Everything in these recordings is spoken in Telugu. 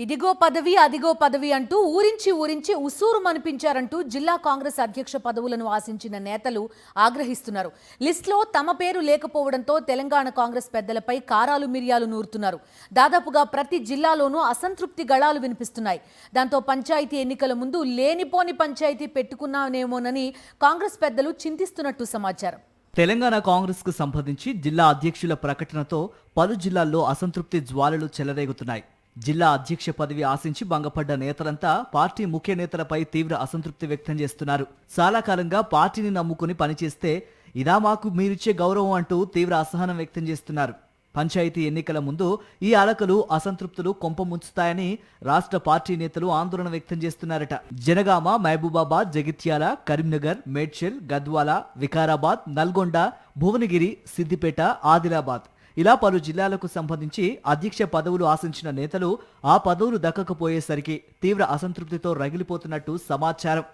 ఇదిగో పదవి అదిగో పదవి అంటూ ఊరించి ఉసూరు మనిపించారంటూ జిల్లా కాంగ్రెస్ అధ్యక్ష పదవులను ఆశించిన నేతలు ఆగ్రహిస్తున్నారు. లిస్టులో తమ పేరు లేకపోవడంతో తెలంగాణ కాంగ్రెస్ పెద్దలపై కారాలు మిరియాలు నూరుతున్నారు. దాదాపుగా ప్రతి జిల్లాలోనూ అసంతృప్తి గళాలు వినిపిస్తున్నాయి. దాంతో పంచాయతీ ఎన్నికల ముందు లేనిపోని పంచాయతీ పెట్టుకున్నానేమోనని కాంగ్రెస్ పెద్దలు చింతిస్తున్నట్టు సమాచారం. తెలంగాణ కాంగ్రెస్ కు సంబంధించి జిల్లా అధ్యక్షుల ప్రకటనతో పలు జిల్లాల్లో అసంతృప్తి జ్వాలలు చెలరేగుతున్నాయి. జిల్లా అధ్యక్ష పదవి ఆశించి భంగపడ్డ నేతలంతా పార్టీ ముఖ్య నేతలపై తీవ్ర అసంతృప్తి వ్యక్తం చేస్తున్నారు. చాలా కాలంగా పార్టీని నమ్ముకుని పనిచేస్తే ఇదా మాకు మీరిచ్చే గౌరవం అంటూ తీవ్ర అసహనం వ్యక్తం చేస్తున్నారు. పంచాయతీ ఎన్నికల ముందు ఈ అలకలు అసంతృప్తులు కొంపముంచుతాయని రాష్ట్ర పార్టీ నేతలు ఆందోళన వ్యక్తం చేస్తున్నారట. జనగామ, మహబూబాబాద్, జగిత్యాల, కరీంనగర్, మేడ్చల్, గద్వాల, వికారాబాద్, నల్గొండ, భువనగిరి, సిద్దిపేట, ఆదిలాబాద్ ఇలా పలు జిల్లాలకు సంబంధించి అధ్యక్ష పదవులు ఆశించిన నేతలు ఆ పదవులు దక్కకపోయేసరికి తీవ్ర అసంతృప్తితో రగిలిపోతున్నట్టు సమాచారం.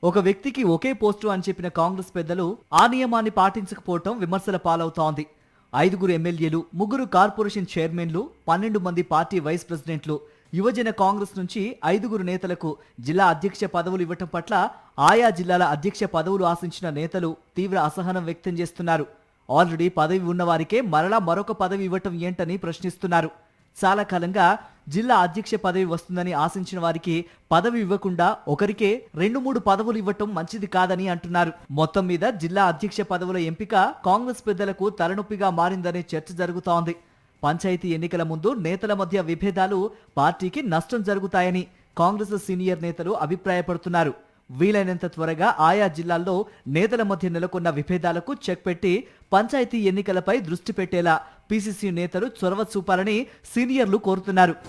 ఒక వ్యక్తికి ఒకే పోస్టు అని చెప్పిన కాంగ్రెస్ పెద్దలు ఆ నియమాన్ని పాటించకపోవటం విమర్శల పాలవుతోంది. 5 ఎమ్మెల్యేలు, 3 కార్పొరేషన్ చైర్మన్లు, 12 మంది పార్టీ వైస్ ప్రెసిడెంట్లు, యువజన కాంగ్రెస్ నుంచి 5 నేతలకు జిల్లా అధ్యక్ష పదవులు ఇవ్వటం పట్ల ఆయా జిల్లాల అధ్యక్ష పదవులు ఆశించిన నేతలు తీవ్ర అసహనం వ్యక్తం చేస్తున్నారు. ఆల్రెడీ పదవి ఉన్నవారికే మరలా మరొక పదవి ఇవ్వటం ఏంటని ప్రశ్నిస్తున్నారు. చాలా కాలంగా జిల్లా అధ్యక్ష పదవి వస్తుందని ఆశించిన వారికి పదవి ఇవ్వకుండా ఒకరికే 2-3 పదవులు ఇవ్వటం మంచిది కాదని అంటున్నారు. మొత్తం మీద జిల్లా అధ్యక్ష పదవుల ఎంపిక కాంగ్రెస్ పెద్దలకు తలనొప్పిగా మారిందనే చర్చ జరుగుతోంది. పంచాయతీ ఎన్నికల ముందు నేతల మధ్య విభేదాలు పార్టీకి నష్టం జరుగుతాయని కాంగ్రెస్ సీనియర్ నేతలు అభిప్రాయపడుతున్నారు. వీలైనంత త్వరగా ఆయా జిల్లాల్లో నేతల మధ్య నెలకొన్న విభేదాలకు చెక్ పెట్టి పంచాయతీ ఎన్నికలపై దృష్టి పెట్టేలా పీసీసీ నేతలు చొరవ చూపాలని సీనియర్లు కోరుతున్నారు.